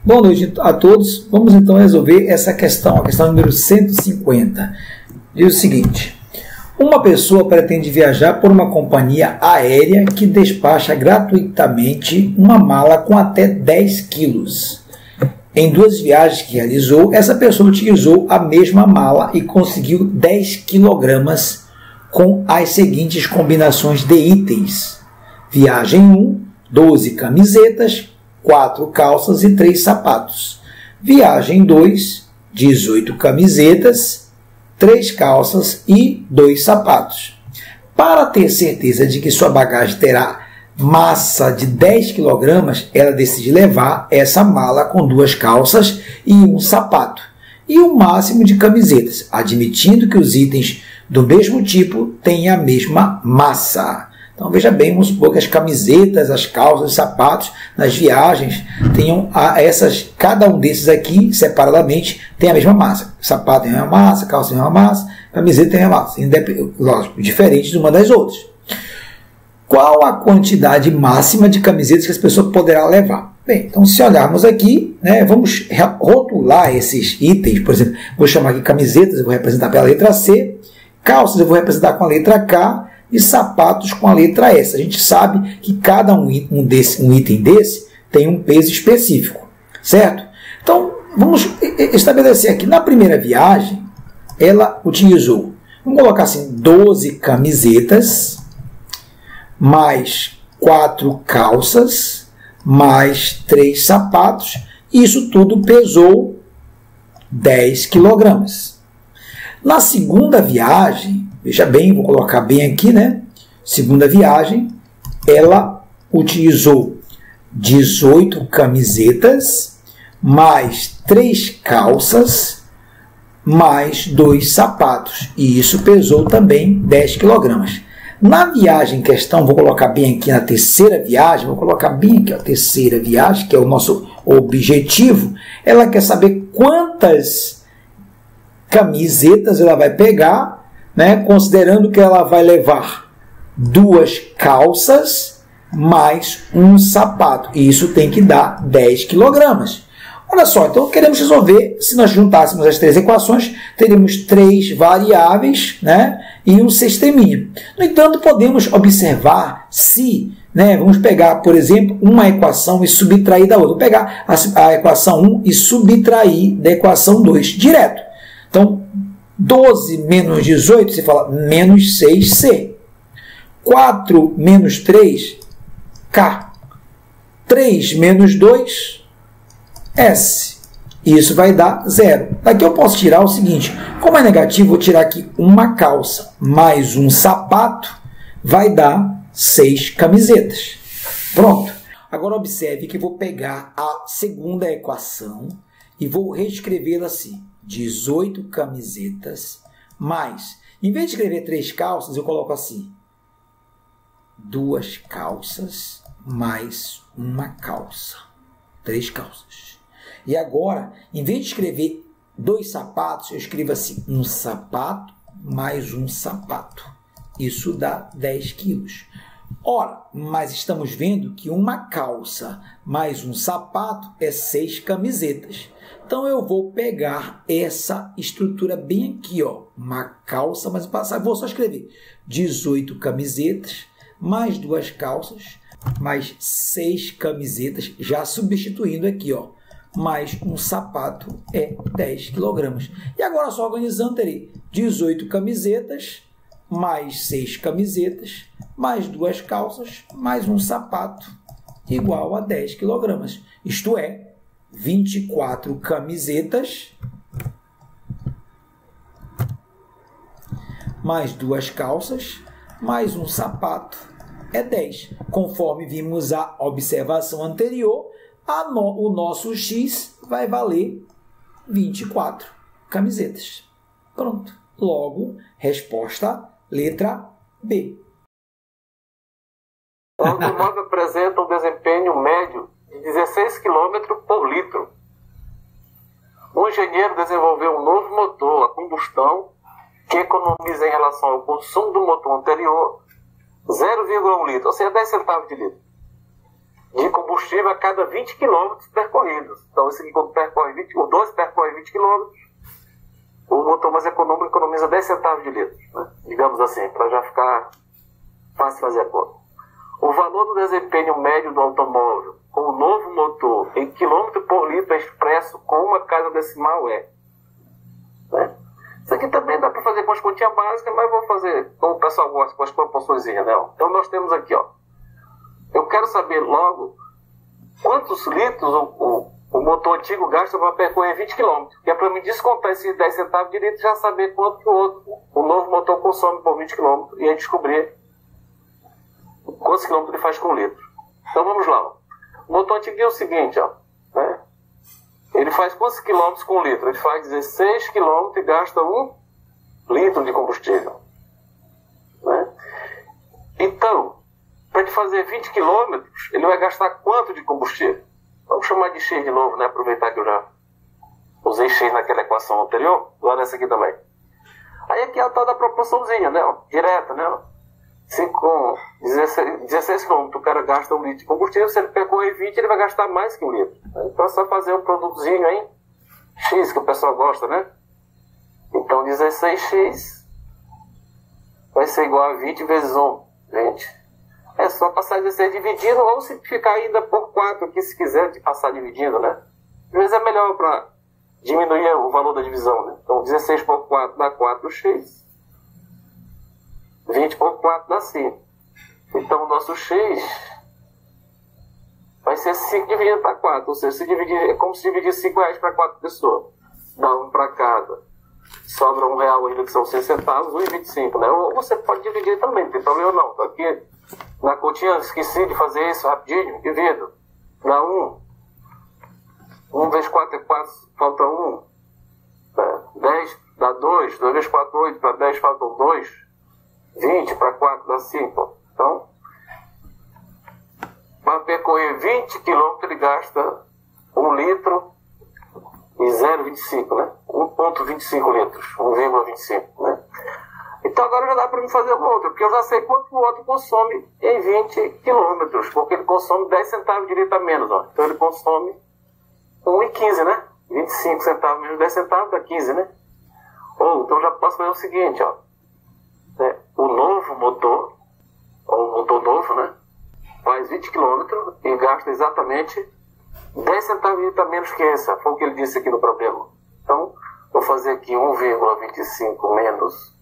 Boa noite a todos. Vamos então resolver essa questão, a questão número 150. Diz o seguinte: uma pessoa pretende viajar por uma companhia aérea que despacha gratuitamente uma mala com até 10 quilos. Em 2 viagens que realizou, essa pessoa utilizou a mesma mala e conseguiu 10 quilogramas com as seguintes combinações de itens. Viagem 1, 12 camisetas, 4 calças e 3 sapatos. Viagem 2, 18 camisetas, 3 calças e 2 sapatos. Para ter certeza de que sua bagagem terá massa de 10 kg, ela decide levar essa mala com 2 calças e 1 sapato, e o máximo de camisetas, admitindo que os itens do mesmo tipo tenham a mesma massa. Então veja bem, vamos supor que as camisetas, as calças, os sapatos nas viagens tenham cada um desses aqui, separadamente, tem a mesma massa. Sapato tem a mesma massa, calça tem a mesma massa, camiseta tem a mesma massa, lógico, diferentes uma das outras. Qual a quantidade máxima de camisetas que as pessoas poderá levar? Bem, então se olharmos aqui, vamos rotular esses itens. Por exemplo, vou chamar aqui camisetas, eu vou representar pela letra C, calças eu vou representar com a letra K, e sapatos com a letra S. A gente sabe que cada um item desse tem um peso específico, certo? Então, vamos estabelecer aqui, na primeira viagem, ela utilizou, vamos colocar assim, 12 camisetas, mais 4 calças, mais 3 sapatos, isso tudo pesou 10 kg. Na segunda viagem, veja bem, vou colocar bem aqui, Segunda viagem, ela utilizou 18 camisetas, mais 3 calças, mais 2 sapatos. E isso pesou também 10 kg. Na viagem em questão, vou colocar bem aqui na terceira viagem, vou colocar bem aqui a terceira viagem, que é o nosso objetivo. Ela quer saber quantas camisetas ela vai pegar, considerando que ela vai levar 2 calças mais 1 sapato. E isso tem que dar 10 kg. Olha só, então queremos resolver, se nós juntássemos as 3 equações, teríamos 3 variáveis, e um sisteminha. No entanto, podemos observar se, vamos pegar, por exemplo, uma equação e subtrair da outra. Vou pegar a equação 1 e subtrair da equação 2, direto. Então, 12 menos 18, você fala menos 6C. 4 menos 3, K. 3 menos 2, S. Isso vai dar 0. Daqui eu posso tirar o seguinte, como é negativo, vou tirar aqui uma calça mais um sapato, vai dar 6 camisetas. Pronto. Agora observe que eu vou pegar a segunda equação e vou reescrevê-la assim. 18 camisetas, mais, em vez de escrever 3 calças, eu coloco assim, 2 calças, mais uma calça, 3 calças. E agora, em vez de escrever 2 sapatos, eu escrevo assim, um sapato, mais um sapato. Isso dá 10 quilos. Ora, mas estamos vendo que uma calça mais um sapato é 6 camisetas. Então, eu vou pegar essa estrutura bem aqui, uma calça, mas vou só escrever 18 camisetas, mais 2 calças, mais 6 camisetas, já substituindo aqui, mais um sapato é 10 kg. E agora, só organizando, terei 18 camisetas, mais 6 camisetas, mais 2 calças, mais um sapato, igual a 10 kg. Isto é, 24 camisetas, mais 2 calças, mais um sapato, é 10. Conforme vimos a observação anterior, o nosso X vai valer 24 camisetas. Pronto. Logo, resposta letra B. O automóvel apresenta um desempenho médio de 16 km por litro. O engenheiro desenvolveu um novo motor a combustão que economiza em relação ao consumo do motor anterior 0,1 litro, ou seja, 10 centavos de litro. de combustível a cada 20 km percorridos. Então, esse aqui, quando percorre 20, o 12 percorre 20 km, o motor mais econômico economiza 10 centavos de litro, né? Digamos assim, para já ficar fácil fazer a conta. O valor do desempenho médio do automóvel com o novo motor em quilômetro por litro expresso com uma casa decimal é, né? Isso aqui também dá para fazer com as continhas básicas, mas vou fazer como o pessoal gosta, com as proporções, né? Então nós temos aqui, ó, eu quero saber logo quantos litros o motor antigo gasta para percorrer 20 km, que é para me descontar esses 10 centavos de litro e já saber quanto que o novo motor consome por 20 km e aí descobrir quantos quilômetros ele faz com litro. Então vamos lá. O motor antigo é o seguinte, ó, né? Ele faz quantos quilômetros com litro? Ele faz 16 quilômetros e gasta 1 litro de combustível, né? Então, para ele fazer 20 quilômetros, ele vai gastar quanto de combustível? Vamos chamar de X de novo, né? Aproveitar que eu já usei X naquela equação anterior, lá nessa aqui também. Aí aqui é a tal da proporçãozinha, né? Ó, direta, né? Se com 16 km o cara gasta 1 litro de combustível, se ele percorrer 20, ele vai gastar mais que 1 litro. Então é só fazer um produtozinho aí, X, que o pessoal gosta, né? Então 16x vai ser igual a 20 vezes 1, 20. É só passar 16 dividindo, ou simplificar ainda por 4 aqui, se quiser de passar dividindo, né? Às vezes é melhor para diminuir o valor da divisão, né? Então 16 por 4 dá 4x. 20 por 4 dá 5. Então o nosso x vai ser 5 dividido para 4. Ou seja, é como se dividir 5 reais para 4 pessoas. Dá 1 para cada. Sobra R$1 ainda, que são 6 centavos, 1,25, né? Ou você pode dividir também, não tem problema não. Então, aqui na continha, esqueci de fazer isso rapidinho, divido. Dá 1. 1 vezes 4 é 4, falta 1. 10 dá 2. 2 vezes 4, 8. Para 10 faltam 2. 20 para 4 dá 5. Então, para percorrer 20 km ele gasta 1 litro e 0,25, né? 1,25 litros, 1,25, né? Então agora já dá para me fazer o outro, porque eu já sei quanto o outro consome em 20 km, porque ele consome 10 centavos de litro a menos, ó. Então ele consome 1,15, né? 25 centavos menos 10 centavos dá 15, né? Ou então já posso fazer o seguinte, ó. O novo motor, ou o motor novo, né? Faz 20 km e gasta exatamente 10 centavos a menos que esse. Foi o que ele disse aqui no problema. Então, vou fazer aqui 1,25 menos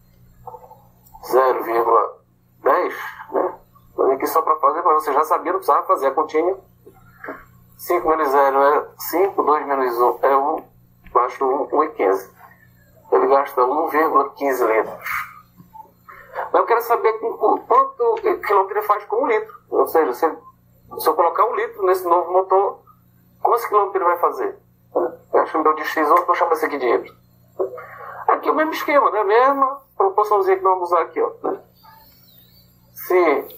0,10, né? Vou aqui só para fazer, mas você já sabia, não precisava fazer a continha. 5 menos 0 é 5, 2 menos 1 é 1, baixo 1,15. Ele gasta 1,15 litros. Mas eu quero saber quanto quilômetro ele faz com 1 litro. Ou seja, se eu colocar 1 litro nesse novo motor, quantos quilômetros ele vai fazer? Eu chamo meu de X, vou chamar esse aqui de Y. Aqui é o mesmo esquema, né? Mesma proporçãozinha que nós vamos usar aqui, ó, né? Se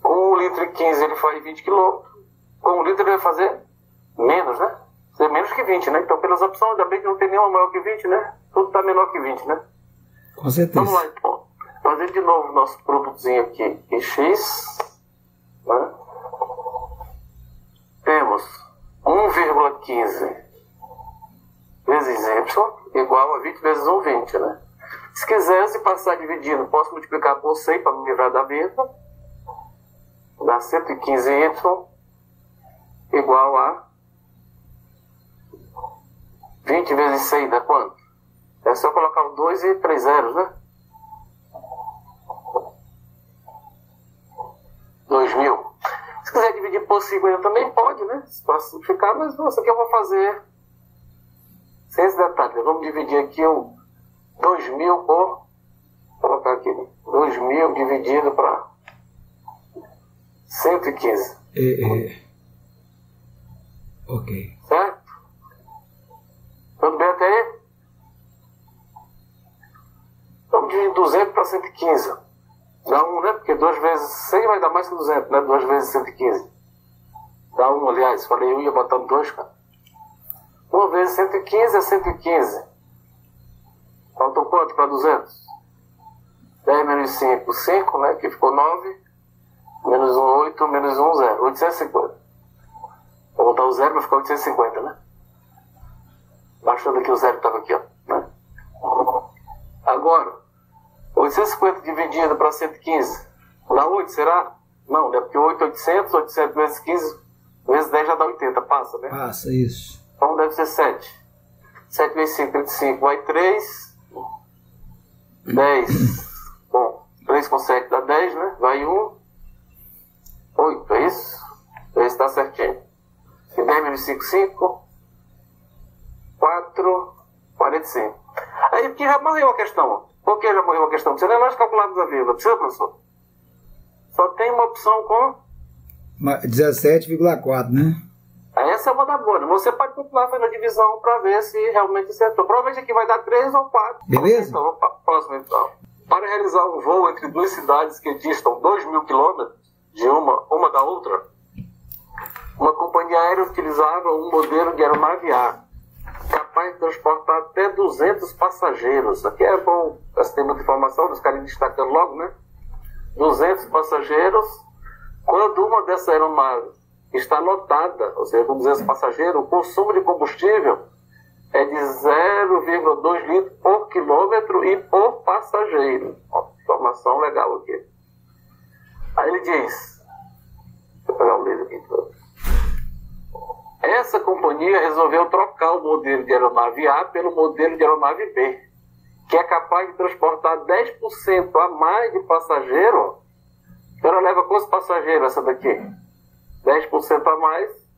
com 1 litro e 15 ele faz 20 km, com 1 litro ele vai fazer menos, né? Menos que 20, né? Então, pelas opções, ainda bem que não tem nenhuma maior que 20, né? Tudo está menor que 20, né? Com certeza. Vamos lá, então. Fazendo de novo o nosso produtozinho aqui em X, né? Temos 1,15 vezes Y igual a 20 vezes 1, 20, né? Se quisesse passar dividindo, posso multiplicar por 100 para me livrar da vírgula. Dá 115Y igual a 20 vezes 100 dá quanto? É só colocar o 2 e 3 zeros, né? 2.000. Se quiser dividir por 50 também pode, né? Para simplificar, mas isso aqui eu vou fazer sem esse detalhe. Vamos dividir aqui o 2.000 por... Vou colocar aqui. 2.000 dividido para 115. Ok. Certo? Tudo bem até aí? Vamos dividir 200 para 115. Dá 1, né? Porque 2 vezes 100 vai dar mais que 200, né? 2 vezes 115. Dá 1, aliás. Falei, eu ia botar 2, cara. 1 vezes 115 é 115. Faltou quanto para 200? 10 menos 5, 5, né? Que ficou 9. Menos 1, 8. Menos 1, 0. 850. Vou botar o zero, vai ficar 850, né? Baixando aqui o zero que estava aqui, ó. Né? Agora, 850 dividido para 115, dá 8, será? Não, é porque 800 vezes 15, vezes 10 já dá 80, passa, né? Passa, isso. Então deve ser 7. 7 vezes 5, 35, vai 3. 10. Bom, 3 com 7 dá 10, né? Vai 1. 8, é isso? Esse está certinho. E 10 menos 5, 5. 4, 45. Aí aqui já morreu a questão. Por que já morreu a questão? Você não é mais calculado da vírgula. Precisa, professor? Só tem uma opção com 17,4, né? Essa é uma da boa. Você pode continuar fazendo a divisão para ver se realmente acertou. Provavelmente aqui vai dar 3 ou 4. Beleza? Então, vamos para a próxima então. Para realizar um voo entre duas cidades que distam 2.000 quilômetros de uma da outra, uma companhia aérea utilizava um modelo de aeronave A, capaz de transportar até 200 passageiros. Aqui é bom, você tem muita informação, os caras destacando logo, né? 200 passageiros. Quando uma dessas aeronaves está lotada, ou seja, com 200 passageiros, o consumo de combustível é de 0,2 litros por quilômetro e por passageiro. Ó, informação legal aqui. Aí ele diz, deixa eu pegar o livro aqui. Essa companhia resolveu trocar o modelo de aeronave A pelo modelo de aeronave B, que é capaz de transportar 10% a mais de passageiro. Então ela leva quantos passageiros essa daqui? 10% a mais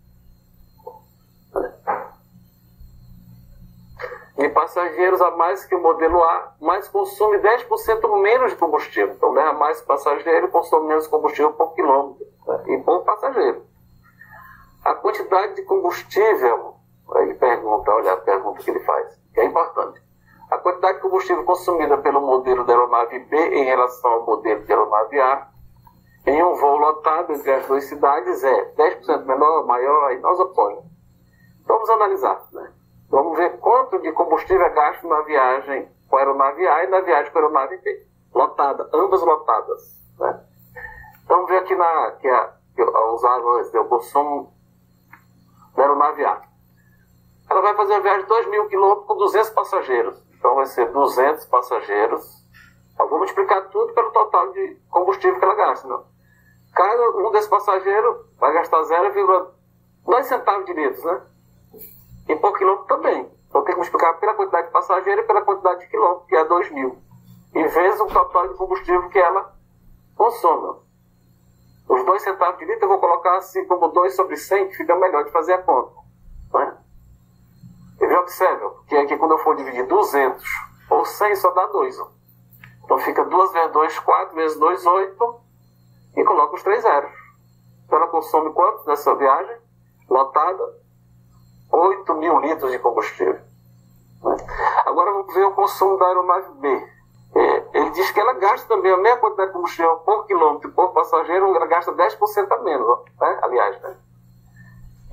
de passageiros a mais que o modelo A, mas consome 10% menos de combustível. Então leva mais passageiro e consome menos combustível por quilômetro, né? E por passageiro. A quantidade de combustível, ele pergunta, olha a pergunta que ele faz, que é importante. A quantidade de combustível consumida pelo modelo da aeronave B em relação ao modelo de aeronave A em um voo lotado entre as duas cidades é 10% menor, maior, aí nós opõemos. Vamos analisar, né? Vamos ver quanto de combustível é gasto na viagem com a aeronave A e na viagem com a aeronave B. Lotada, ambas lotadas, né? Então vamos ver aqui o consumo da aeronave A. Ela vai fazer a viagem de 2.000 km com 200 passageiros. Então vai ser 200 passageiros. Eu vou multiplicar tudo pelo total de combustível que ela gasta, não? Cada um desses passageiros vai gastar 0,2 centavos de litros, né? E por quilômetro também. Então tem que multiplicar pela quantidade de passageiros e pela quantidade de quilômetros, que é 2.000. E vezes o total de combustível que ela consome. Os 2 centavos de litro eu vou colocar assim como 2 sobre 100, que fica melhor de fazer a conta. Né? E observa, que aqui quando eu for dividir 200 ou 100 só dá 2. Ó. Então fica 2 vezes 2, 4, vezes 2, 8, e coloca os 3 zeros. Então ela consome quanto nessa viagem? Lotada? 8.000 litros de combustível. Né? Agora vamos ver o consumo da aeronave B. Ele diz que ela gasta também a mesma quantidade de combustível por quilômetro e por passageiro, ela gasta 10% a menos, ó, né? Aliás, né?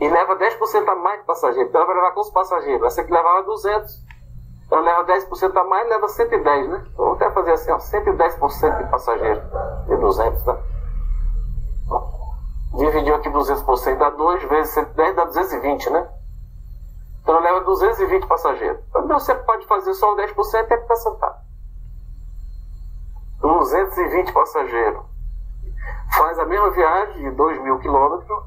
E leva 10% a mais de passageiro. Então ela vai levar quantos passageiros? Essa que levava 200. Ela leva 10% a mais, leva 110, né? Vamos até fazer assim, ó, 110% de passageiro de 200, né? Dividiu aqui 200% dá 2 vezes 110 dá 220, né? Então ela leva 220 passageiros. Então você pode fazer só o 10% e acrescentar. 220 passageiros. Faz a mesma viagem de 2.000 quilômetros,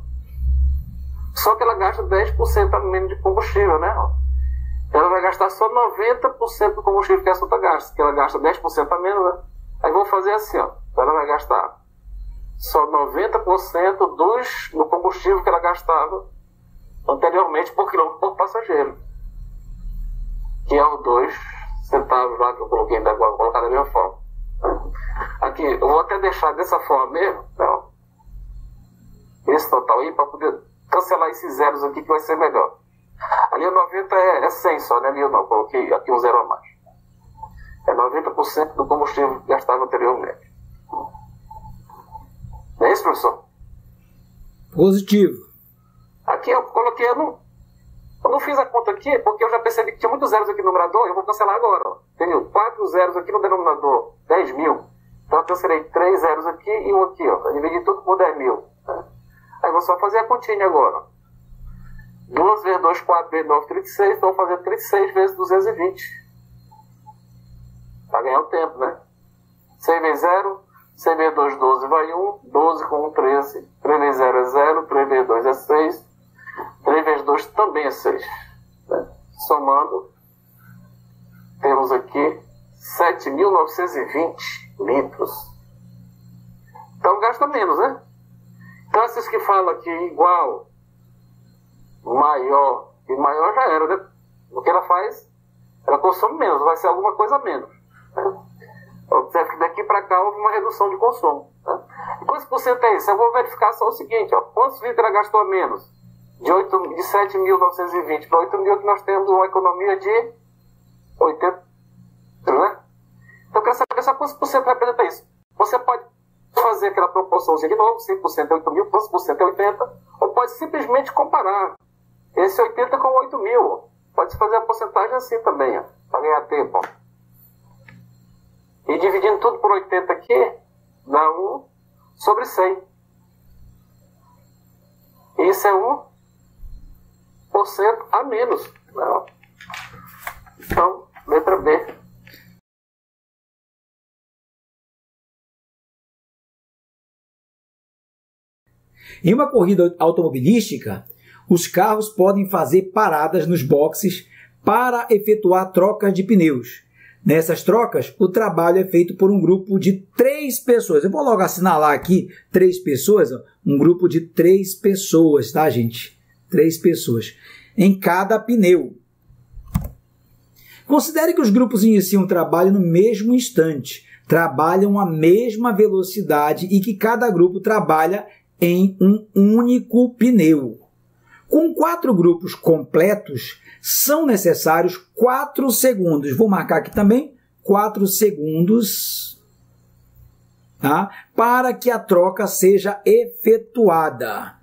só que ela gasta 10% a menos de combustível, né? Ela vai gastar só 90% do combustível que essa outra gasta, que ela gasta 10% a menos, né? Aí vou fazer assim, ó. Então ela vai gastar só 90% do combustível que ela gastava anteriormente por quilômetro por passageiro, que é os 2 centavos lá que eu coloquei ainda agora, vou colocar da mesma forma. Aqui, eu vou até deixar dessa forma mesmo, não, esse total aí, para poder cancelar esses zeros aqui que vai ser melhor. Ali o 90 é 100 só, né? Ali eu não, coloquei aqui um zero a mais. É 90% do combustível que gastava anteriormente. Não é isso, professor? Positivo. Aqui eu coloquei, eu não fiz a conta aqui, porque eu já percebi que tinha muitos zeros aqui no numerador, eu vou cancelar agora. Ó. Entendeu? 4 zeros aqui no denominador, 10.000. Então eu cancelei 3 zeros aqui e um aqui, ó. Eu dividi tudo por 10.000. Né? Aí vou só fazer a continha agora. 2 vezes 2, 4 vezes 9, 36. Então, vou fazer 36 vezes 220. Para ganhar o tempo, né? 6 vezes 0, 6 vezes 2, 12 vai 1. 12 com 1, 13. 3 vezes 0 é 0. 3 vezes 2 é 6. 3 vezes 2 também é 6. Né? Somando, temos aqui 7.920 litros. Então gasta menos, né? Então esses que falam aqui igual, maior, e maior já era, né? O que ela faz, ela consome menos, vai ser alguma coisa a menos. Né? Observe que daqui para cá houve uma redução de consumo. Né? E quantos por cento é isso? Eu vou verificar só o seguinte, ó, quantos litros ela gastou a menos? De 7.920 para 8.000 que nós temos uma economia de 80, né? Então eu quero saber só quantos por cento representa isso. Você pode fazer aquela proporçãozinha de novo, 5% é 8.000, quantos por cento é 80, ou pode simplesmente comparar esse 80 com 8.000. Pode fazer a porcentagem assim também, para ganhar tempo. Ó. E dividindo tudo por 80 aqui, dá 1 sobre 100. Isso é 1% a menos. Né? Então, letra B. Em uma corrida automobilística, os carros podem fazer paradas nos boxes para efetuar trocas de pneus. Nessas trocas, o trabalho é feito por um grupo de 3 pessoas. Eu vou logo assinalar aqui 3 pessoas, ó, um grupo de 3 pessoas, tá, gente? 3 pessoas em cada pneu. Considere que os grupos iniciam o trabalho no mesmo instante, trabalham a mesma velocidade e que cada grupo trabalha em um único pneu. Com 4 grupos completos, são necessários 4 segundos. Vou marcar aqui também 4 segundos, tá? Para que a troca seja efetuada.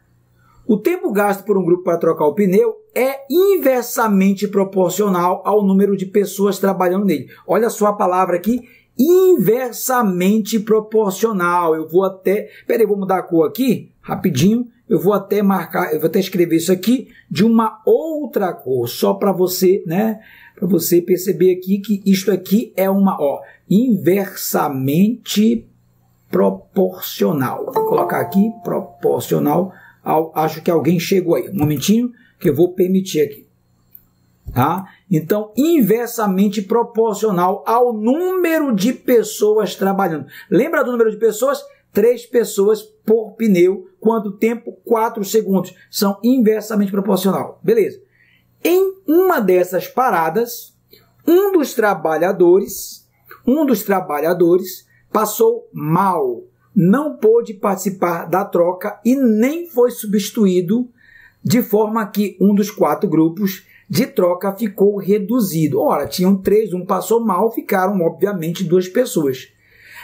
O tempo gasto por um grupo para trocar o pneu é inversamente proporcional ao número de pessoas trabalhando nele. Olha só a palavra aqui, inversamente proporcional. Eu vou até... Peraí, vou mudar a cor aqui, rapidinho. Eu vou até marcar, eu vou até escrever isso aqui de uma outra cor, só para você, né? Para você perceber aqui que isto aqui é uma, ó, inversamente proporcional. Vou colocar aqui, proporcional. Acho que alguém chegou aí. Um momentinho que eu vou permitir aqui. Tá? Então, inversamente proporcional ao número de pessoas trabalhando. Lembra do número de pessoas? 3 pessoas por pneu. Quanto tempo? 4 segundos. São inversamente proporcional. Beleza. Em uma dessas paradas, um dos trabalhadores passou mal. Não pôde participar da troca e nem foi substituído, de forma que um dos 4 grupos de troca ficou reduzido. Ora, tinham 3, um passou mal, ficaram, obviamente, 2 pessoas.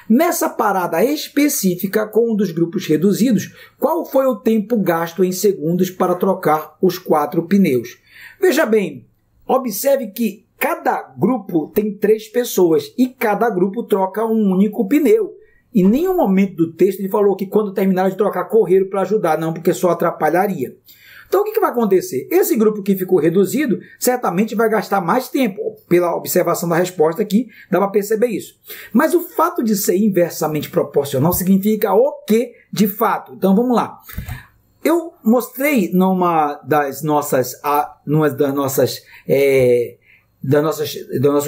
Nessa parada específica, com um dos grupos reduzidos, qual foi o tempo gasto em segundos para trocar os 4 pneus? Veja bem, observe que cada grupo tem 3 pessoas e cada grupo troca um único pneu. Em nenhum momento do texto ele falou que quando terminaram de trocar, correram para ajudar, não, porque só atrapalharia. Então, o que vai acontecer? Esse grupo que ficou reduzido, certamente vai gastar mais tempo. Pela observação da resposta aqui, dá para perceber isso. Mas o fato de ser inversamente proporcional significa o quê, de fato? Então, vamos lá. Eu mostrei numa das nossos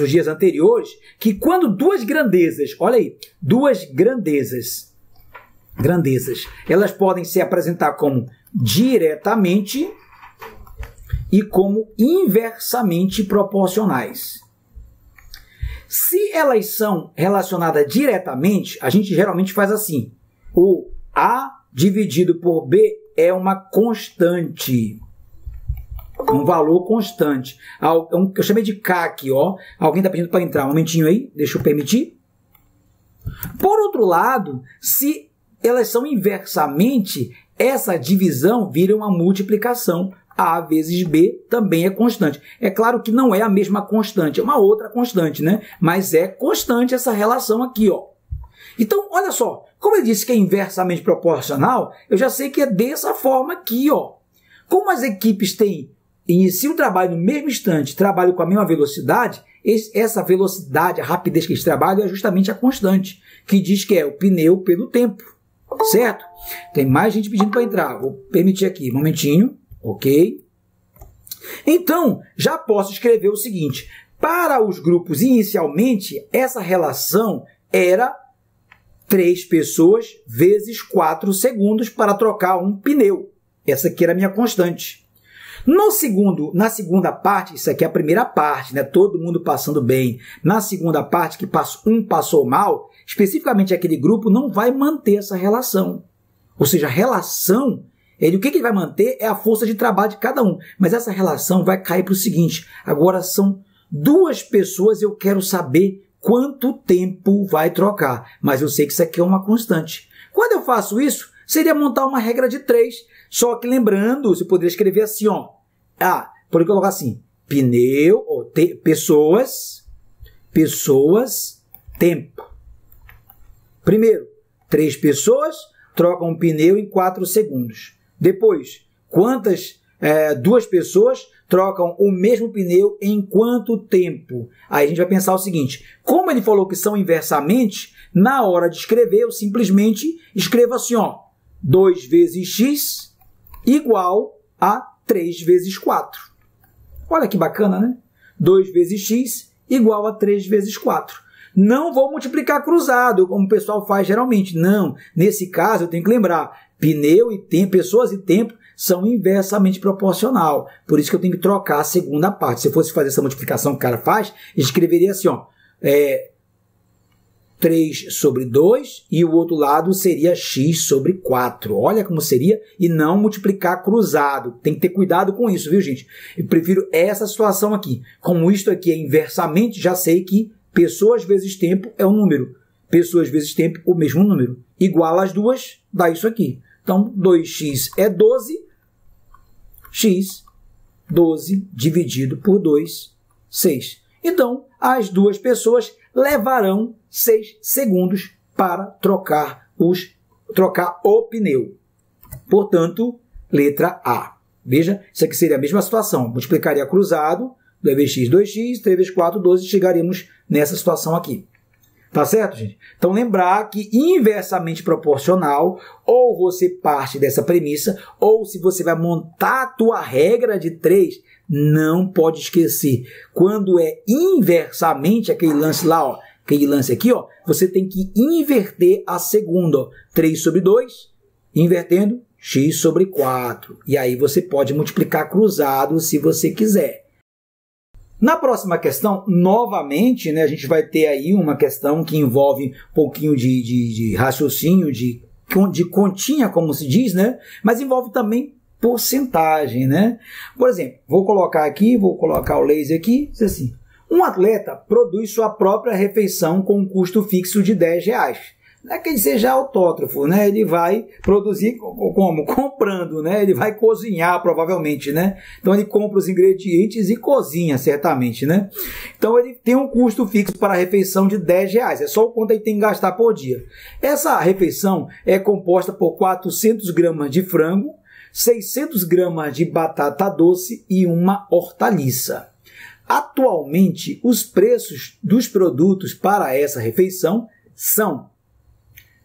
dias anteriores, que quando 2 grandezas, olha aí, 2 grandezas, elas podem se apresentar como diretamente e como inversamente proporcionais. Se elas são relacionadas diretamente, a gente geralmente faz assim: o A dividido por B é uma constante, um valor constante. Eu chamei de K aqui, ó. Alguém está pedindo para entrar, um momentinho aí, deixa eu permitir. Por outro lado, se elas são inversamente, essa divisão vira uma multiplicação. A vezes B também é constante. É claro que não é a mesma constante, é uma outra constante, né? Mas é constante essa relação aqui, ó. Então, olha só, como eu disse que é inversamente proporcional, eu já sei que é dessa forma aqui, ó. Como as equipes têm inicio o trabalho no mesmo instante, trabalho com a mesma velocidade, essa velocidade, a rapidez que eles trabalham é justamente a constante, que diz que é o pneu pelo tempo, certo? Tem mais gente pedindo para entrar, vou permitir aqui, um momentinho, ok? Então, já posso escrever o seguinte, para os grupos inicialmente, essa relação era 3 pessoas vezes 4 segundos para trocar um pneu. Essa aqui era a minha constante. Na segunda parte, isso aqui é a primeira parte, né? Todo mundo passando bem. Na segunda parte, que um passou mal, especificamente aquele grupo não vai manter essa relação. Ou seja, a relação, o que ele vai manter é a força de trabalho de cada um. Mas essa relação vai cair para o seguinte, agora são 2 pessoas, eu quero saber quanto tempo vai trocar. Mas eu sei que isso aqui é uma constante. Quando eu faço isso, seria montar uma regra de 3. Só que lembrando, você poderia escrever assim, ó. Poderia colocar assim, pneu, pessoas, tempo. Primeiro, 3 pessoas trocam um pneu em 4 segundos. Depois, 2 pessoas trocam o mesmo pneu em quanto tempo? Aí a gente vai pensar o seguinte, como ele falou que são inversamente, na hora de escrever, eu simplesmente escrevo assim, ó, 2 vezes x igual a 3 vezes 4. Olha que bacana, né? 2 vezes x igual a 3 vezes 4. Não vou multiplicar cruzado, como o pessoal faz geralmente. Não. Nesse caso, eu tenho que lembrar, pneu e tempo, pessoas e tempo são inversamente proporcional. Por isso que eu tenho que trocar a segunda parte. Se eu fosse fazer essa multiplicação que o cara faz, escreveria assim, ó, 3 sobre 2 e o outro lado seria x sobre 4. Olha como seria, e não multiplicar cruzado. Tem que ter cuidado com isso, viu, gente? Eu prefiro essa situação aqui. Como isto aqui é inversamente, já sei que pessoas vezes tempo é um número. Pessoas vezes tempo, o mesmo número. Igual às duas, dá isso aqui. Então, 2x é 12, x, 12 dividido por 2, 6. Então, as 2 pessoas levarão 6 segundos para trocar o pneu. Portanto, letra A. Veja, isso aqui seria a mesma situação. Multiplicaria cruzado, 2 vezes x, 2x, 3 vezes 4, 12, chegaríamos nessa situação aqui. Tá certo, gente? Então, lembrar que inversamente proporcional, ou você parte dessa premissa, ou se você vai montar a tua regra de 3, não pode esquecer. Quando é inversamente, aquele lance lá, ó, aquele lance aqui, ó, você tem que inverter a segunda, ó, 3 sobre 2, invertendo, x sobre 4. E aí você pode multiplicar cruzado se você quiser. Na próxima questão, novamente, né, a gente vai ter aí uma questão que envolve um pouquinho de raciocínio, de continha, como se diz, né, mas envolve também porcentagem, né? Por exemplo, vou colocar o laser aqui, diz assim, um atleta produz sua própria refeição com um custo fixo de R$10. Não é que ele seja autógrafo, né? Ele vai produzir como? Comprando, né? Ele vai cozinhar, provavelmente, né? Então, ele compra os ingredientes e cozinha, certamente, né? Então, ele tem um custo fixo para a refeição de R$10. É só o quanto ele tem que gastar por dia. Essa refeição é composta por 400 gramas de frango, 600 gramas de batata doce e uma hortaliça. Atualmente, os preços dos produtos para essa refeição são...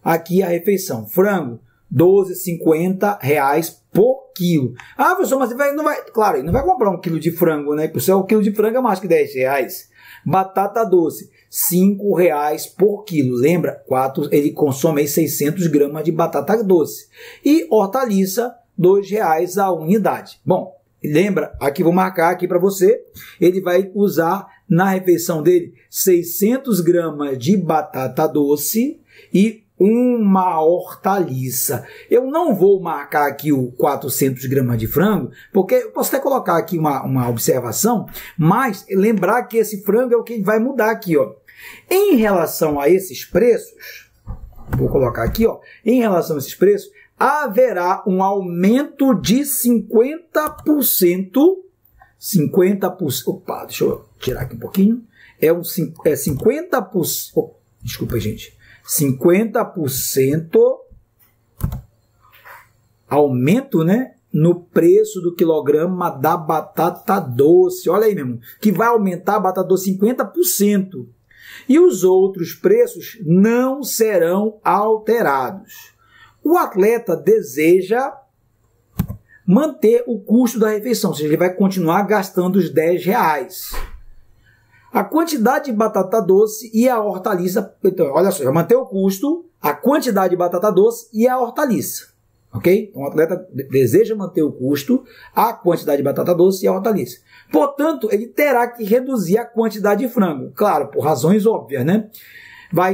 Aqui a refeição, frango, R$12,50 por quilo. Ah, professor, mas ele não vai... Claro, ele não vai comprar 1 quilo de frango, né? Porque o quilo de frango é mais que R$10. Batata doce, R$5 por quilo. Lembra? Ele consome aí 600 gramas de batata doce. E hortaliça, R$2 a unidade. Bom, lembra? Aqui vou marcar aqui para você. Ele vai usar na refeição dele 600 gramas de batata doce e uma hortaliça. Eu não vou marcar aqui o 400 gramas de frango, porque eu posso até colocar aqui uma observação, mas lembrar que esse frango é o que vai mudar aqui, ó. Em relação a esses preços, vou colocar aqui, ó, em relação a esses preços, haverá um aumento de 50%, opa, deixa eu tirar aqui um pouquinho, 50%, desculpa, gente, 50% aumento, né? no preço do quilograma da batata doce. Olha aí, meu irmão, que vai aumentar a batata doce 50%. E os outros preços não serão alterados. O atleta deseja manter o custo da refeição, ou seja, ele vai continuar gastando os R$10. A quantidade de batata doce e a hortaliça, então, olha só, vai manter o custo, a quantidade de batata doce e a hortaliça, ok? Então o atleta deseja manter o custo, a quantidade de batata doce e a hortaliça. Portanto, ele terá que reduzir a quantidade de frango, claro, por razões óbvias, né?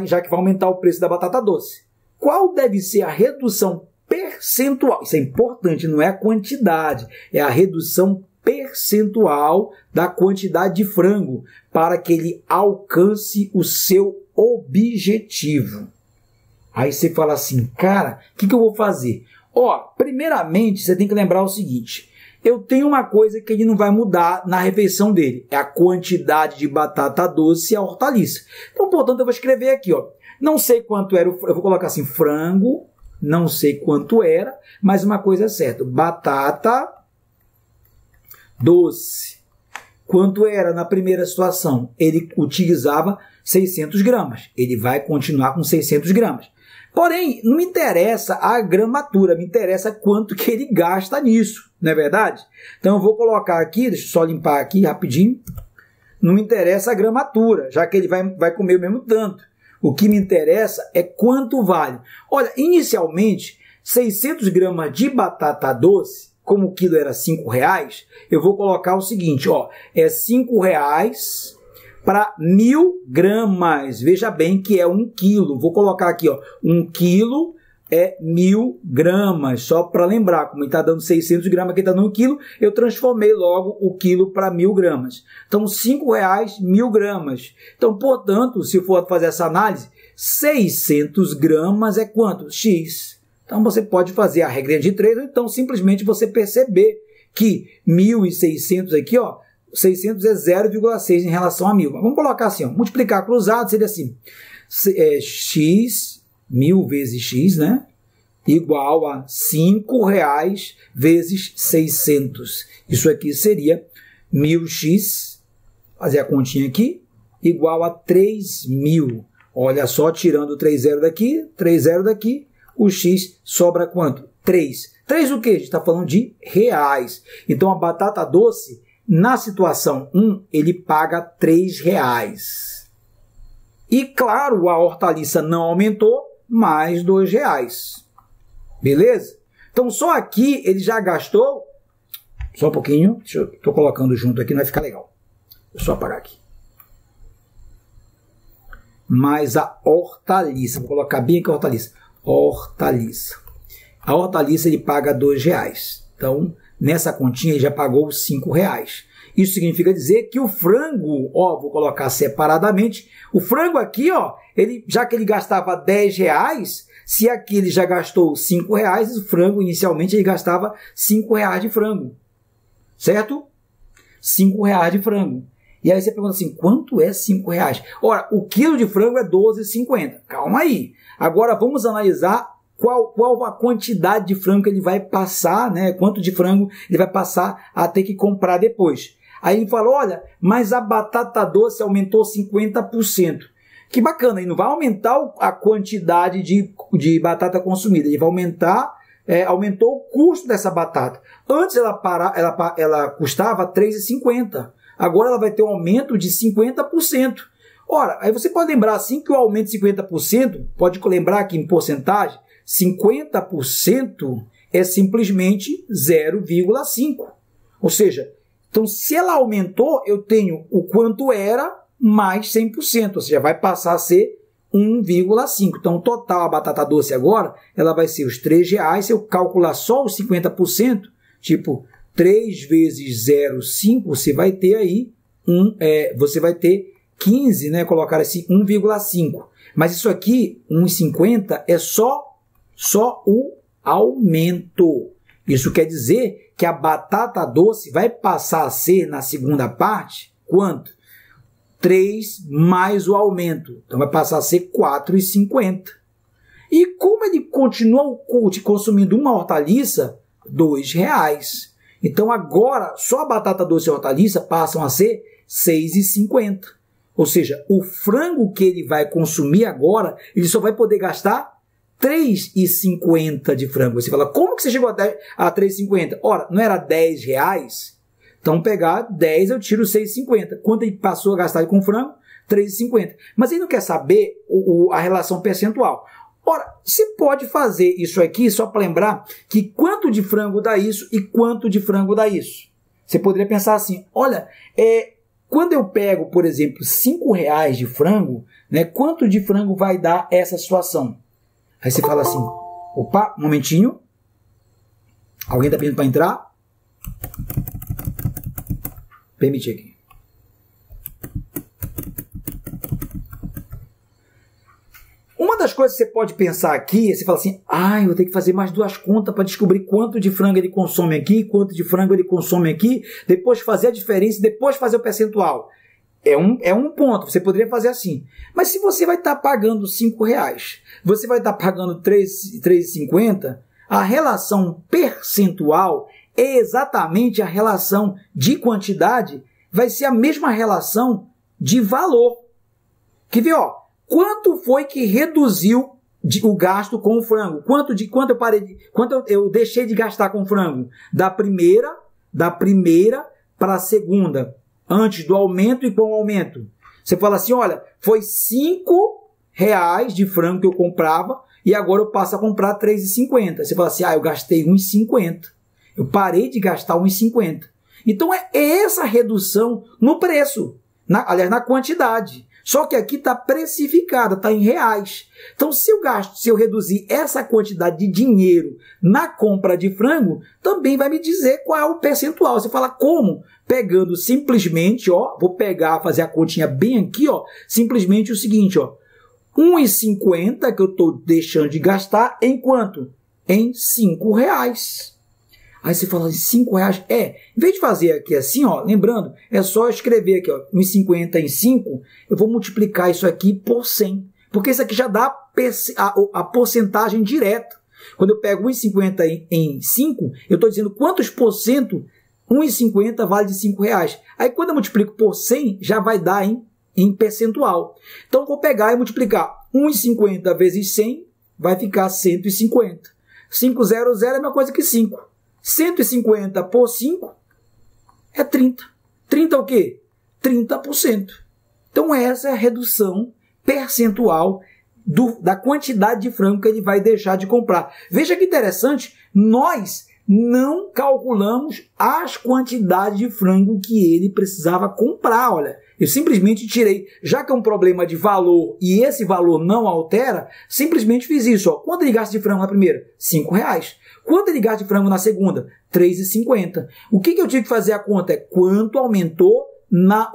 Já que vai aumentar o preço da batata doce. Qual deve ser a redução percentual? Isso é importante, não é a quantidade, é a redução percentual da quantidade de frango para que ele alcance o seu objetivo. Aí você fala assim, cara, o que eu vou fazer? Primeiramente você tem que lembrar o seguinte, eu tenho uma coisa que ele não vai mudar na refeição dele, é a quantidade de batata doce e a hortaliça. Então, portanto, eu vou escrever aqui, não sei quanto era, eu vou colocar assim, frango, não sei quanto era, mas uma coisa é certa, batata doce. Quanto era na primeira situação? Ele utilizava 600 gramas. Ele vai continuar com 600 gramas. Porém, não me interessa a gramatura, me interessa quanto que ele gasta nisso, não é verdade? Então eu vou colocar aqui, deixa eu só limpar aqui rapidinho. Não me interessa a gramatura, já que ele vai comer o mesmo tanto. O que me interessa é quanto vale. Olha, inicialmente, 600 gramas de batata doce, como o quilo era R$5, eu vou colocar o seguinte, é R$5 para 1.000 gramas. Veja bem que é 1 quilo. Vou colocar aqui, 1 quilo é 1.000 gramas. Só para lembrar, como está dando 600 gramas, aqui está dando 1 quilo, eu transformei logo o quilo para 1.000 gramas. Então, R$5, 1.000 gramas. Então, portanto, se for fazer essa análise, 600 gramas é quanto? X. Então, você pode fazer a regrinha de 3, ou então simplesmente você perceber que 1.600 aqui, 600 é 0,6 em relação a 1.000. Vamos colocar assim, multiplicar cruzado seria assim, x, 1.000 vezes x, né? Igual a R$5 vezes 600. Isso aqui seria 1.000x, fazer a continha aqui, igual a 3.000. Olha só, tirando 3 zero daqui, 3 zero daqui, o x sobra quanto? 3. 3 o quê? A gente está falando de reais. Então, a batata doce, na situação 1, ele paga R$3. E, claro, a hortaliça não aumentou, mais R$2. Beleza? Então, só aqui ele já gastou... Só um pouquinho. Estou colocando junto aqui, não vai ficar legal. Deixa eu só apagar aqui. Mais a hortaliça. Vou colocar bem aqui a hortaliça. Hortaliça. A hortaliça ele paga R$2. Então, nessa continha ele já pagou R$5. Isso significa dizer que o frango, vou colocar separadamente, o frango aqui, já que ele gastava R$10, se aqui ele já gastou R$5, o frango inicialmente ele gastava R$5 de frango. Certo? R$5 de frango. E aí você pergunta assim, quanto é R$5? Ora, o quilo de frango é R$12,50. Calma aí. Agora vamos analisar qual a quantidade de frango que ele vai passar, né? Quanto de frango ele vai passar a ter que comprar depois. Aí ele falou, olha, mas a batata doce aumentou 50%. Que bacana, ele não vai aumentar a quantidade de batata consumida, ele vai aumentar, aumentou o custo dessa batata. Antes ela custava R$3,50. Agora ela vai ter um aumento de 50%. Ora, aí você pode lembrar assim que o aumento de 50%, pode lembrar que em porcentagem, 50% é simplesmente 0,5. Ou seja, então se ela aumentou, eu tenho o quanto era mais 100%, ou seja, vai passar a ser 1,5. Então, o total, a batata doce agora, ela vai ser os R$3. Se eu calcular só os 50%, tipo 3 vezes 0,5, você vai ter aí, você vai ter 15, né? Colocar assim, 1,5. Mas isso aqui, 1,50, é só o aumento. Isso quer dizer que a batata doce vai passar a ser, na segunda parte, quanto? 3 mais o aumento. Então, vai passar a ser 4,50. E como ele continua consumindo uma hortaliça, R$2. Então agora só a batata doce e hortaliça passam a ser R$6,50. Ou seja, o frango que ele vai consumir agora, ele só vai poder gastar R$3,50 de frango. Você fala, como que você chegou a R$3,50? Ora, não era R$10? Então pegar 10 eu tiro R$6,50. Quanto ele passou a gastar com frango? R$3,50. Mas ele não quer saber a relação percentual. Ora, você pode fazer isso aqui só para lembrar que quanto de frango dá isso e quanto de frango dá isso. Você poderia pensar assim, olha, quando eu pego, por exemplo, R$5 de frango, né, quanto de frango vai dar essa situação? Aí você fala assim, opa, um momentinho. Alguém está pedindo para entrar? Permite aqui. Uma das coisas que você pode pensar aqui, você fala assim, eu vou ter que fazer mais 2 contas para descobrir quanto de frango ele consome aqui, quanto de frango ele consome aqui, depois fazer a diferença, depois fazer o percentual. É um ponto, você poderia fazer assim. Mas se você vai estar pagando R$5, você vai estar pagando R$3,50, a relação percentual é exatamente a relação de quantidade, vai ser a mesma relação de valor. Quer ver, ó? Quanto foi que reduziu o gasto com o frango? Quanto eu deixei de gastar com o frango? Da primeira para a segunda, antes do aumento e com o aumento. Você fala assim, olha, foi R$5 de frango que eu comprava e agora eu passo a comprar R$3,50. Você fala assim, eu gastei R$1,50. Eu parei de gastar R$1,50. Então é essa redução no preço, aliás, na quantidade. Só que aqui está precificada, está em reais. Então, se eu reduzir essa quantidade de dinheiro na compra de frango, também vai me dizer qual é o percentual. Você fala como? Pegando simplesmente, vou pegar, fazer a continha bem aqui, simplesmente o seguinte, R$1,50 que eu estou deixando de gastar em quanto? Em R$5. Aí você fala assim, R$5? Em vez de fazer aqui assim, lembrando, é só escrever aqui, R$1,50 em 5, eu vou multiplicar isso aqui por 100. Porque isso aqui já dá a porcentagem direta. Quando eu pego R$1,50 em 5, eu estou dizendo quantos por cento R$1,50 vale de R$5. Aí quando eu multiplico por 100, já vai dar em percentual. Então eu vou pegar e multiplicar R$1,50 vezes 100, vai ficar 150. 500 é a mesma coisa que 5. 150 por 5 é 30. 30 é o quê? 30%. Então essa é a redução percentual da quantidade de frango que ele vai deixar de comprar. Veja que interessante, nós não calculamos as quantidades de frango que ele precisava comprar. Olha, eu simplesmente tirei, já que é um problema de valor e esse valor não altera, simplesmente fiz isso. Quanto ele gasta de frango na primeira? R$5. Quanto ele gasta de frango na segunda? R$3,50. O que eu tive que fazer a conta? É quanto aumentou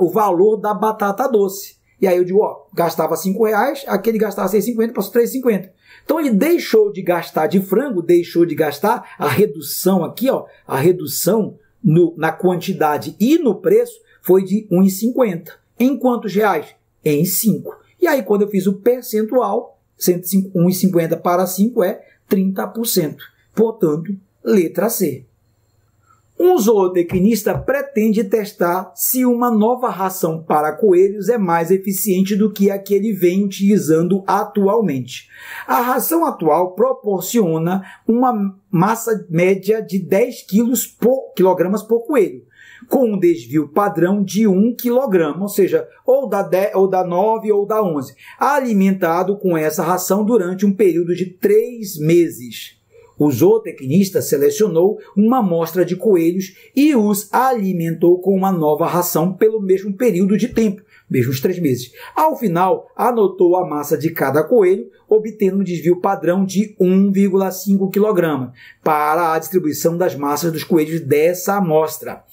o valor da batata doce. E aí eu digo, gastava R$5, aquele gastava R$6,50, passou R$3,50. Então ele deixou de gastar de frango, deixou de gastar, a redução aqui, a redução na quantidade e no preço foi de R$1,50. Em quantos reais? Em 5. E aí quando eu fiz o percentual, R$1,50 para 5 é 30%. Portanto, letra C. Um zootecnista pretende testar se uma nova ração para coelhos é mais eficiente do que a que ele vem utilizando atualmente. A ração atual proporciona uma massa média de 10 kg por coelho, com um desvio padrão de 1 kg, ou seja, ou da 9 ou da 11, alimentado com essa ração durante um período de 3 meses. O zootecnista selecionou uma amostra de coelhos e os alimentou com uma nova ração pelo mesmo período de tempo, mesmos 3 meses. Ao final, anotou a massa de cada coelho, obtendo um desvio padrão de 1,5 kg para a distribuição das massas dos coelhos dessa amostra.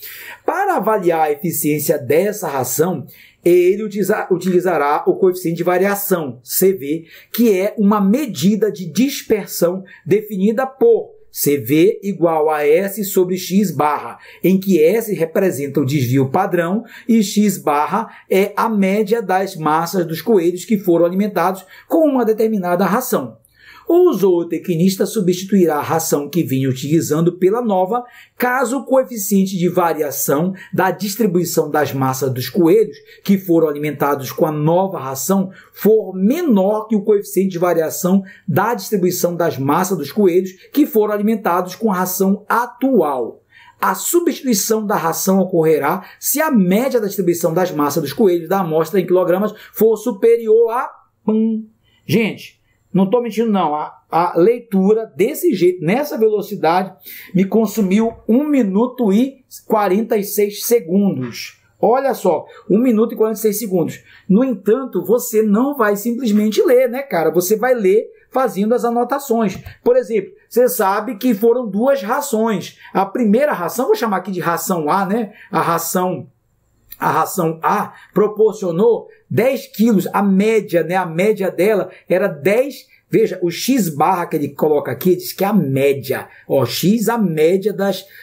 Para avaliar a eficiência dessa ração, ele utilizará o coeficiente de variação, CV, que é uma medida de dispersão definida por CV igual a S sobre X barra, em que S representa o desvio padrão e X barra é a média das massas dos coelhos que foram alimentados com uma determinada ração. O zootecnista substituirá a ração que vinha utilizando pela nova, caso o coeficiente de variação da distribuição das massas dos coelhos que foram alimentados com a nova ração for menor que o coeficiente de variação da distribuição das massas dos coelhos que foram alimentados com a ração atual. A substituição da ração ocorrerá se a média da distribuição das massas dos coelhos da amostra em quilogramas for superior a... Gente, não estou mentindo não, a leitura desse jeito, nessa velocidade, me consumiu 1 minuto e 46 segundos. Olha só, 1 minuto e 46 segundos. No entanto, você não vai simplesmente ler, né, cara? Você vai ler fazendo as anotações. Por exemplo, você sabe que foram 2 rações. A primeira ração, vou chamar aqui de ração A, né? A ração A proporcionou 10 quilos. A média, né? A média dela era 10. Veja, o X barra que ele coloca aqui, diz que é a média. Ó, X a média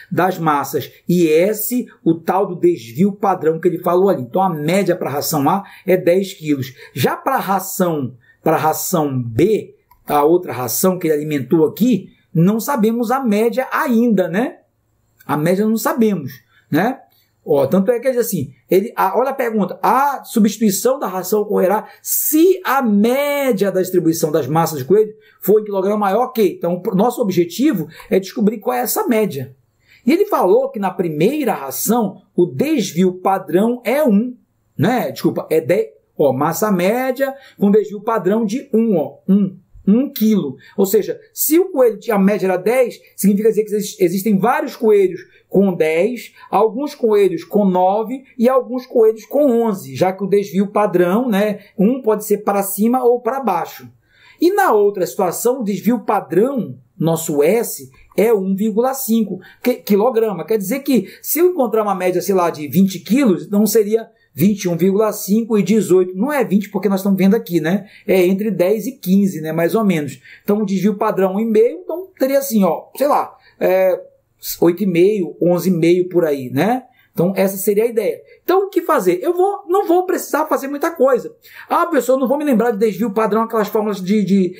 das massas. E S, o tal do desvio padrão que ele falou ali. Então, a média para a ração A é 10 quilos. Já para a ração B, a outra ração que ele alimentou aqui, não sabemos a média ainda, né? A média não sabemos, né? Ó, tanto é que ele diz assim, olha a pergunta, a substituição da ração ocorrerá se a média da distribuição das massas de coelho for em quilograma maior que. Então, nosso objetivo é descobrir qual é essa média. E ele falou que na primeira ração, o desvio padrão é 1, né? Desculpa, é 10, ó, massa média com desvio padrão de 1, ó, 1 quilo. Ou seja, se o coelho, a média era 10, significa dizer que existem vários coelhos com 10, alguns coelhos com 9 e alguns coelhos com 11, já que o desvio padrão, né, 1 pode ser para cima ou para baixo. E na outra situação, o desvio padrão, nosso S, é 1,5 quilograma. Quer dizer que se eu encontrar uma média, sei lá, de 20 quilos, não seria 21,5 e 18. Não é 20 porque nós estamos vendo aqui, né? É entre 10 e 15, né? Mais ou menos. Então, o desvio padrão 1,5, então teria assim, ó, sei lá, 8,5, 11,5 por aí, né? Então, essa seria a ideia. Então, o que fazer? Não vou precisar fazer muita coisa. Ah, pessoal, não vou me lembrar de desvio padrão, aquelas fórmulas de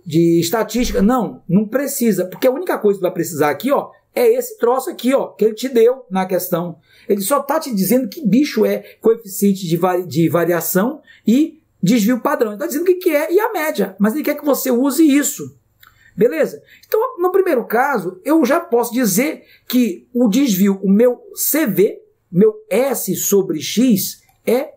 estatística. Não precisa, porque a única coisa que vai precisar aqui, ó, é esse troço aqui, ó, que ele te deu na questão. Ele só está te dizendo que bicho é coeficiente de variação e desvio padrão. Ele está dizendo o que é e a média, mas ele quer que você use isso. Beleza? Então, no primeiro caso, eu já posso dizer que o desvio, o meu CV, meu S sobre X, é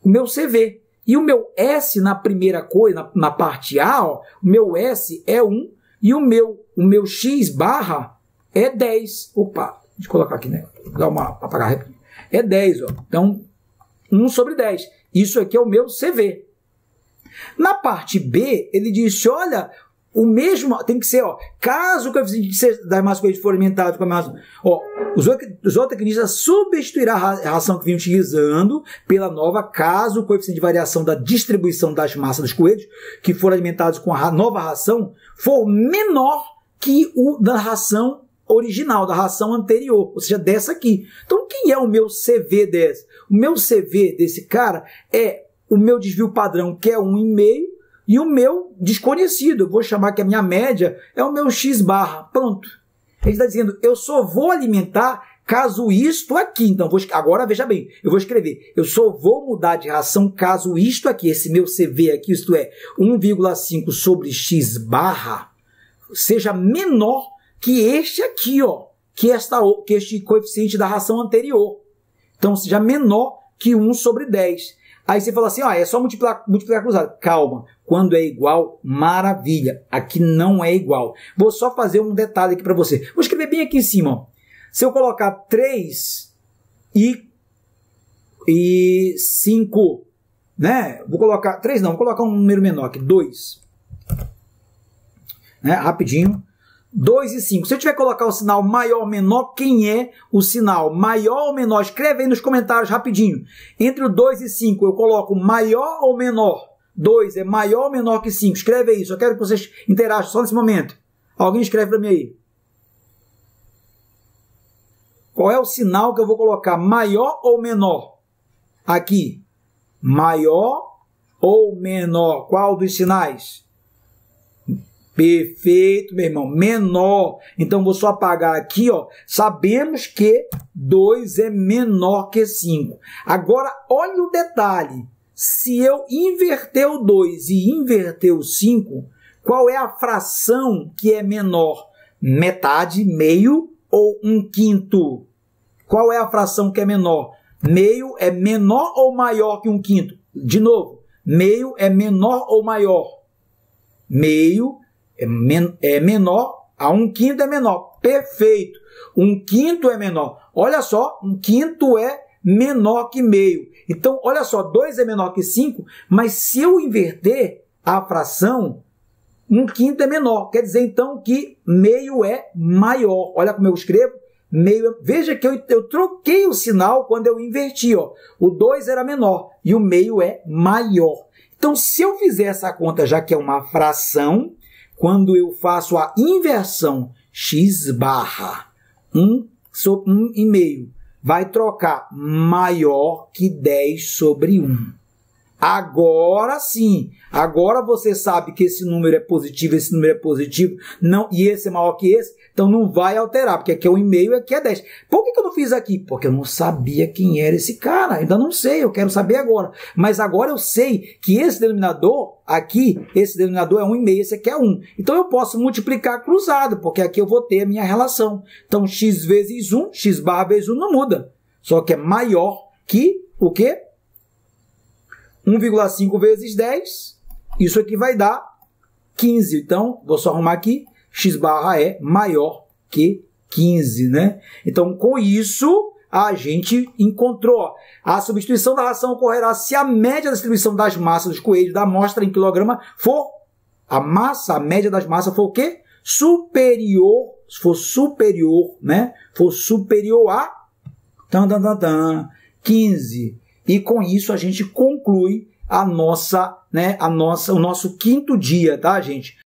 o meu CV. E o meu S na primeira coisa, na parte A, ó, o meu S é 1 e o meu X barra é 10. Opa, deixa eu colocar aqui, né? Vou dar uma apagar rapidinho. É 10, ó. Então, 1 sobre 10. Isso aqui é o meu CV. Na parte B, ele disse, olha, o mesmo, tem que ser, ó, caso o coeficiente das massas coelhos for alimentado com a massa, ó, os zootecnistas substituirá a ração que vinha utilizando pela nova, caso o coeficiente de variação da distribuição das massas dos coelhos que foram alimentados com a nova ração for menor que o da ração original, da ração anterior, ou seja, dessa aqui. Então, quem é o meu CV dessa? O meu CV desse cara é o meu desvio padrão, que é 1,5, e o meu desconhecido, eu vou chamar que a minha média é o meu X barra. Pronto. Ele está dizendo, eu só vou alimentar caso isto aqui. Então, agora veja bem, eu vou escrever, eu só vou mudar de ração caso isto aqui, esse meu CV aqui, isto é, 1,5 sobre X barra, seja menor que este aqui, ó, que este coeficiente da ração anterior. Então, seja menor que 1 sobre 10. Aí você fala assim, ó, é só multiplicar cruzado. Calma, quando é igual, maravilha. Aqui não é igual. Vou só fazer um detalhe aqui para você. Vou escrever bem aqui em cima, ó. Se eu colocar 3 e 5, né? Vou colocar 3 não, vou colocar um número menor aqui, 2. Né? Rapidinho. 2 e 5. Se eu tiver que colocar o sinal maior ou menor, quem é o sinal maior ou menor? Escreve aí nos comentários rapidinho. Entre o 2 e 5 eu coloco maior ou menor? 2 é maior ou menor que 5? Escreve aí, só quero que vocês interajam só nesse momento. Alguém escreve para mim aí. Qual é o sinal que eu vou colocar? Maior ou menor? Aqui. Maior ou menor? Qual dos sinais? Perfeito, meu irmão. Menor. Então, vou só apagar aqui, ó. Sabemos que 2 é menor que 5. Agora, olha o detalhe. Se eu inverter o 2 e inverter o 5, qual é a fração que é menor? Metade, meio ou 1/5? Qual é a fração que é menor? Meio é menor ou maior que 1/5? De novo, meio é menor ou maior? Meio é menor, a 1/5 é menor. Perfeito. 1/5 é menor. Olha só, 1/5 é menor que meio. Então, olha só, 2 é menor que 5, mas se eu inverter a fração, 1/5 é menor. Quer dizer, então, que meio é maior. Olha como eu escrevo. Meio, veja que eu troquei o sinal quando eu inverti. Ó. O 2 era menor e o meio é maior. Então, se eu fizer essa conta, já que é uma fração, quando eu faço a inversão x barra 1/2, vai trocar maior que 10 sobre 1. Agora sim, agora você sabe que esse número é positivo, não, e esse é maior que esse, então não vai alterar, porque aqui é 1,5 e aqui é 10. Por que eu não fiz aqui? Porque eu não sabia quem era esse cara, ainda não sei, eu quero saber agora. Mas agora eu sei que esse denominador aqui, esse denominador é 1,5, esse aqui é 1. Então eu posso multiplicar cruzado, porque aqui eu vou ter a minha relação. Então x vezes 1, x barra vezes 1 não muda, só que é maior que o quê? 1,5 vezes 10, isso aqui vai dar 15. Então, vou só arrumar aqui, x barra é maior que 15, né? Então, com isso, a gente encontrou. Ó, a substituição da ração ocorrerá se a média da distribuição das massas dos coelhos da amostra em quilograma for a massa, a média das massas for o quê? Superior, se for superior, né? For superior a 15. E com isso a gente conclui o nosso quinto dia, tá, gente?